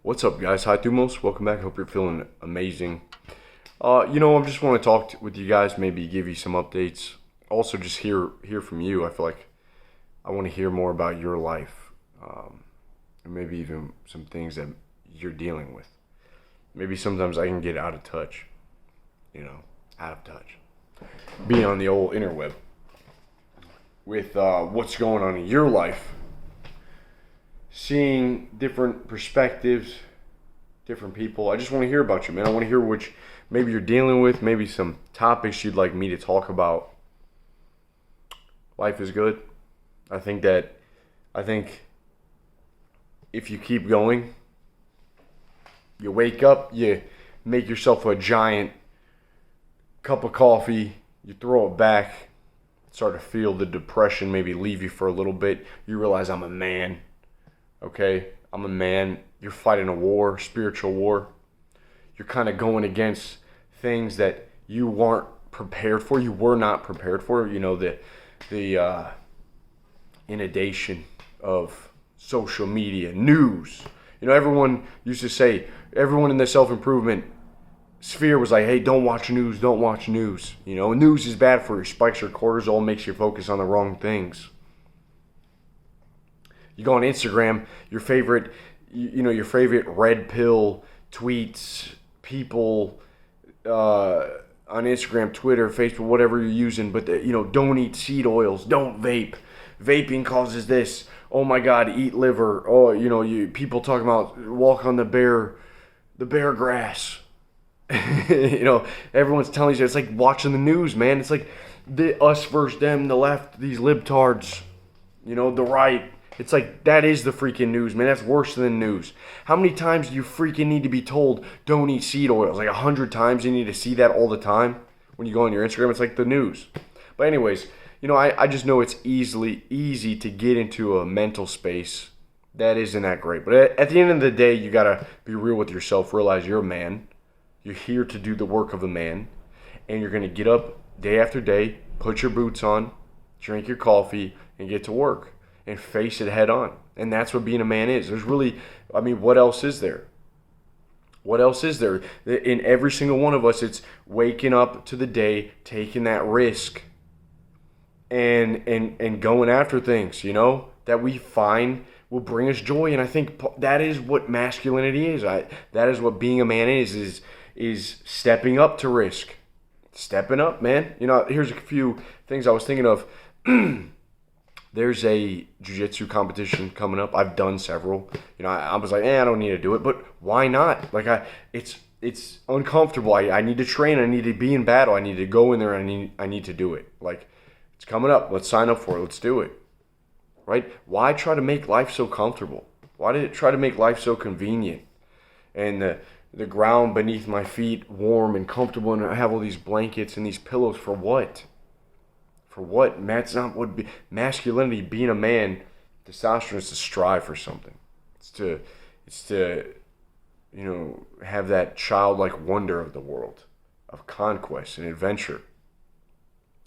What's up, guys? Hi, Thumos. Welcome back. Hope you're feeling amazing. I just want to talk with you guys, maybe give you some updates. Also, just hear from you. I feel like I want to hear more about your life, and maybe even some things that you're dealing with. Maybe sometimes I can get out of touch, out of touch. Being on the old interweb with what's going on in your life. Seeing different perspectives, different people. I just want to hear about you, man. I want to hear which maybe you're dealing with, maybe some topics you'd like me to talk about. Life is good. I think if you keep going, you wake up, you make yourself a giant cup of coffee, you throw it back, start to feel the depression maybe leave you for a little bit. You realize I'm a man. Okay, I'm a man. You're fighting a war, spiritual war. You're kind of going against things that you weren't prepared for. You were not prepared for. The inundation of social media, news. Everyone used to say, everyone in the self-improvement sphere was like, hey, don't watch news, don't watch news. News is bad for you. Spikes your cortisol, makes you focus on the wrong things. You go on Instagram, your favorite red pill tweets, people on Instagram, Twitter, Facebook, whatever you're using, but don't eat seed oils, don't vape. Vaping causes this. Oh my God, eat liver. Oh, people talking about walk on the bare grass. Everyone's telling you it's like watching the news, man. It's like the us versus them, the left, these libtards, the right. It's like, that is the freaking news, man. That's worse than news. How many times do you freaking need to be told, don't eat seed oils? Like 100 times you need to see that all the time when you go on your Instagram. It's like the news. But anyways, I just know it's easy to get into a mental space that isn't that great. But at the end of the day, you got to be real with yourself. Realize you're a man. You're here to do the work of a man. And you're going to get up day after day, put your boots on, drink your coffee, and get to work. And face it head on. And that's what being a man is. What else is there? What else is there? In every single one of us, it's waking up to the day, taking that risk, and going after things, that we find will bring us joy. And I think that is what masculinity is. That is what being a man is stepping up to risk. Stepping up, man. Here's a few things I was thinking of. There's a jiu-jitsu competition coming up. I've done several. I was like, I don't need to do it, but why not? Like, it's uncomfortable. I need to train. I need to be in battle. I need to go in there. And I need to do it. Like, it's coming up. Let's sign up for it. Let's do it. Right? Why try to make life so comfortable? Why did it try to make life so convenient? And the ground beneath my feet warm and comfortable, and I have all these blankets and these pillows for what? For what? That's not what masculinity, being a man, testosterone is to strive for something. It's to have that childlike wonder of the world, of conquest and adventure.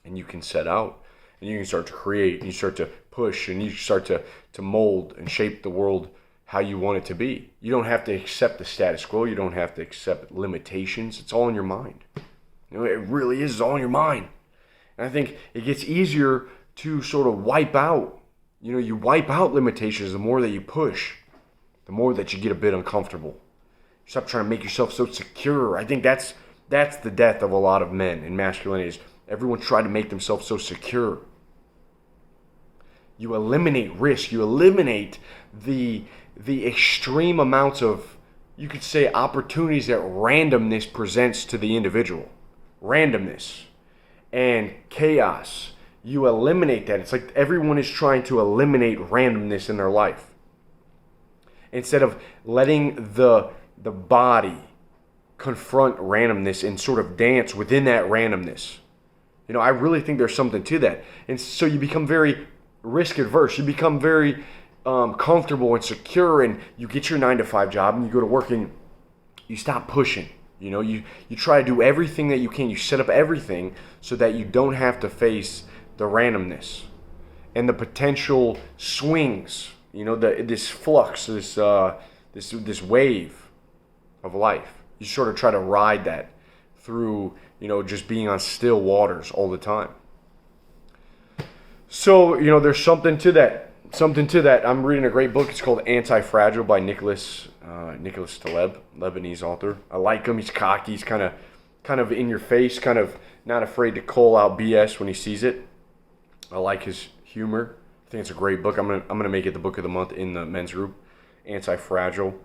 And you can set out, and you can start to create, and you start to push, and you start to mold and shape the world how you want it to be. You don't have to accept the status quo. You don't have to accept limitations. It's all in your mind. It really is all in your mind. And I think it gets easier to sort of wipe out. You wipe out limitations the more that you push, the more that you get a bit uncomfortable. Stop trying to make yourself so secure. I think that's the death of a lot of men in masculinity. Is everyone trying to make themselves so secure. You eliminate risk. You eliminate the extreme amounts of, you could say, opportunities that randomness presents to the individual. Randomness. And chaos. You eliminate that. It's like everyone is trying to eliminate randomness in their life. Instead of letting the body confront randomness and sort of dance within that randomness. I really think there's something to that. And so you become very risk adverse. You become very comfortable and secure, and you get your 9-to-5 job and you go to work and you stop pushing. You try to do everything that you can. You set up everything so that you don't have to face the randomness and the potential swings. This flux, this wave of life. You sort of try to ride that through, just being on still waters all the time. So, there's something to that. Something to that. I'm reading a great book. It's called Antifragile by Nicholas Taleb, Lebanese author. I like him. He's cocky. He's kind of in your face, kind of not afraid to call out BS when he sees it. I like his humor. I think it's a great book. I'm gonna make it the book of the month in the men's group. Antifragile.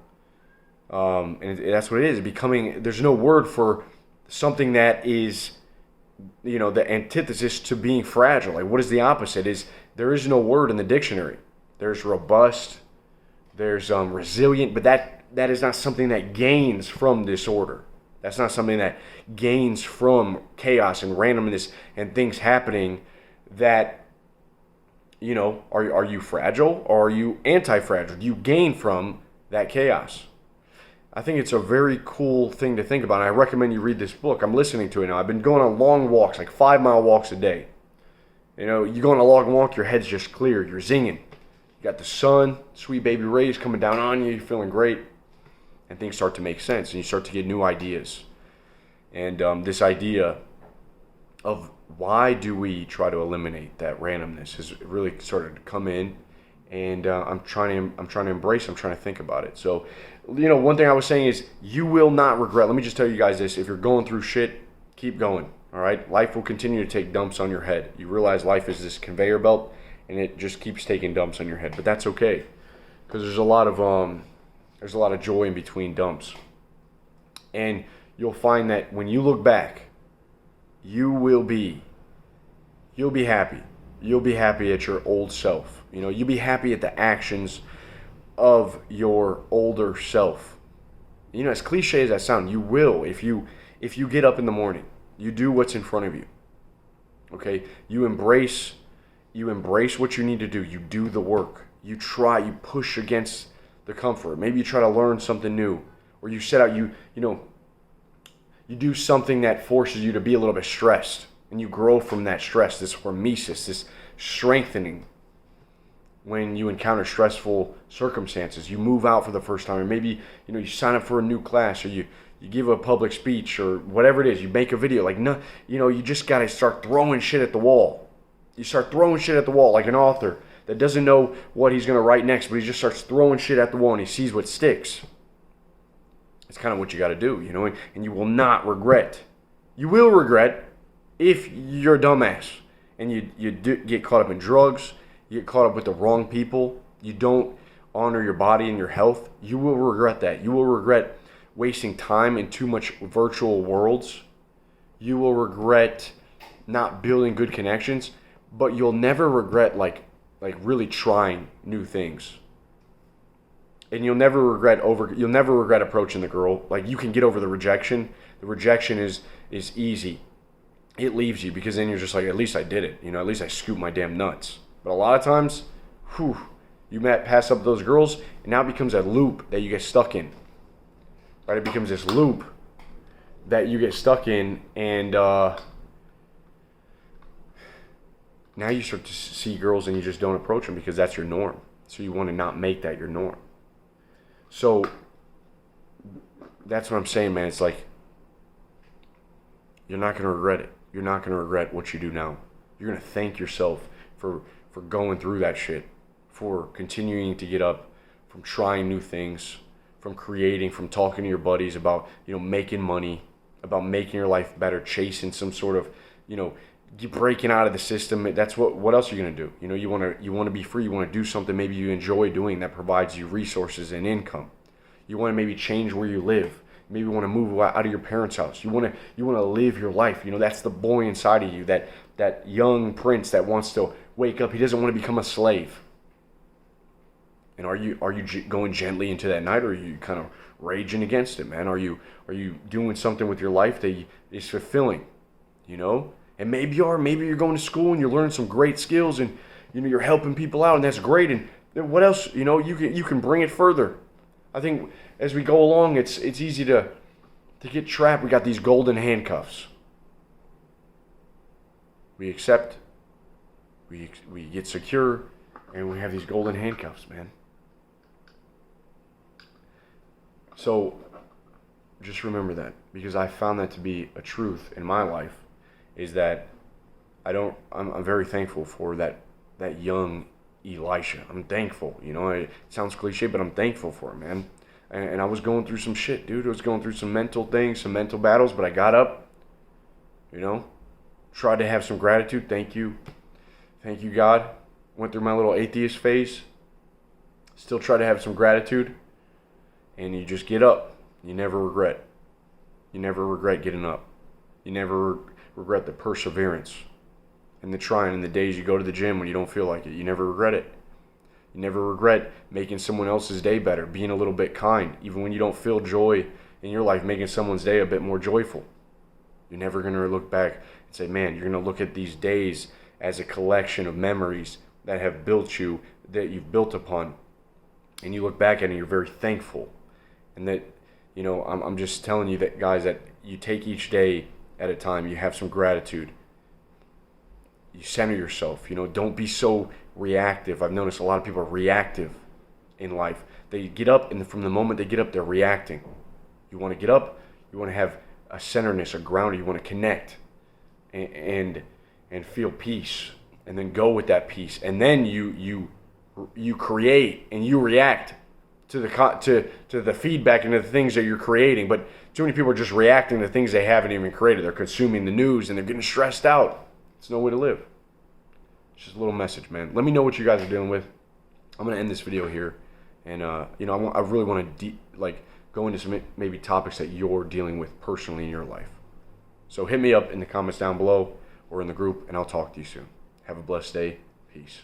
And that's what it is. Becoming. There's no word for something that is, the antithesis to being fragile. Like, what is the opposite? There is no word in the dictionary. There's robust. There's resilient, but that is not something that gains from disorder. That's not something that gains from chaos and randomness and things happening. That, are you fragile or are you anti-fragile? Do you gain from that chaos? I think it's a very cool thing to think about. And I recommend you read this book. I'm listening to it now. I've been going on long walks, like 5-mile walks a day. You go on a long walk, your head's just clear. You're zinging. You got the sun, sweet baby rays coming down on you. You're feeling great. And things start to make sense. And you start to get new ideas. And this idea of why do we try to eliminate that randomness has really started to come in. And I'm trying to embrace. I'm trying to think about it. So, one thing I was saying is you will not regret. Let me just tell you guys this: if you're going through shit, keep going. All right, life will continue to take dumps on your head. You realize life is this conveyor belt, and it just keeps taking dumps on your head. But that's okay, because there's a lot of joy in between dumps, and you'll find that when you look back, you'll be happy. You'll be happy at your old self. You'll be happy at the actions of your older self. As cliche as that sounds, you will if you get up in the morning, you do what's in front of you. Okay? You embrace what you need to do. You do the work. You push against the comfort. Maybe you try to learn something new, or you set out you do something that forces you to be a little bit stressed, and you grow from that stress, this hormesis, this strengthening. When you encounter stressful circumstances, you move out for the first time, or maybe you sign up for a new class, or you give a public speech, or whatever it is. You make a video, you just gotta start throwing shit at the wall. You start throwing shit at the wall like an author that doesn't know what he's gonna write next, but he just starts throwing shit at the wall and he sees what sticks. It's kind of what you got to do, and you will not regret. You will regret if you're a dumbass and you get caught up in drugs. You get caught up with the wrong people, you don't honor your body and your health, you will regret that. You will regret wasting time in too much virtual worlds. You will regret not building good connections, but you'll never regret like really trying new things. And you'll never regret approaching the girl. Like, you can get over the rejection. The rejection is easy. It leaves you because then you're just like, at least I did it. At least I scooped my damn nuts. But a lot of times, you might pass up those girls, and now it becomes a loop that you get stuck in. Right? It becomes this loop that you get stuck in, and now you start to see girls and you just don't approach them because that's your norm. So you want to not make that your norm. So that's what I'm saying, man. It's like, you're not going to regret it. You're not going to regret what you do now. You're going to thank yourself for going through that shit, for continuing to get up, from trying new things, from creating, from talking to your buddies about, making money, about making your life better, chasing some sort of, breaking out of the system. That's what else are you going to do? You want to be free. You want to do something maybe you enjoy doing that provides you resources and income. You want to maybe change where you live. Maybe you want to move out of your parents' house. You want to live your life. That's the boy inside of you, that young prince that wants to wake up. He doesn't want to become a slave. And are you going gently into that night, or are you kind of raging against it, man? Are you doing something with your life that is fulfilling, And maybe you're going to school and you're learning some great skills, and you're helping people out, and that's great. And what else? You can bring it further. I think as we go along, it's easy to get trapped. We got these golden handcuffs. We accept, we get secure, and we have these golden handcuffs, man. So just remember that, because I found that to be a truth in my life, is that I'm very thankful for that young Elisha. I'm thankful, it sounds cliche, but I'm thankful for it, man. And I was going through some shit, dude. I was going through some mental things, some mental battles, but I got up, tried to have some gratitude. Thank you, God. Went through my little atheist phase. Still try to have some gratitude, and you just get up. You never regret. You never regret getting up. You never regret the perseverance and the trying, and the days you go to the gym when you don't feel like it. You never regret it. You never regret making someone else's day better, being a little bit kind, even when you don't feel joy in your life, making someone's day a bit more joyful. You're never going to look back and say, man, you're going to look at these days as a collection of memories that have built you, that you've built upon. And you look back at it and you're very thankful. And that, I'm just telling you that, guys, that you take each day at a time, you have some gratitude. You center yourself, don't be so reactive. I've noticed a lot of people are reactive in life. They get up, and from the moment they get up, they're reacting. You want to get up, you want to have a centeredness, a grounding, you want to connect and feel peace, and then go with that peace. And then you create and you react to the feedback and to the things that you're creating. But too many people are just reacting to things they haven't even created. They're consuming the news and they're getting stressed out. It's no way to live. It's just a little message, man. Let me know what you guys are dealing with. I'm gonna end this video here, and I really want to go into some maybe topics that you're dealing with personally in your life. So hit me up in the comments down below or in the group, and I'll talk to you soon. Have a blessed day. Peace.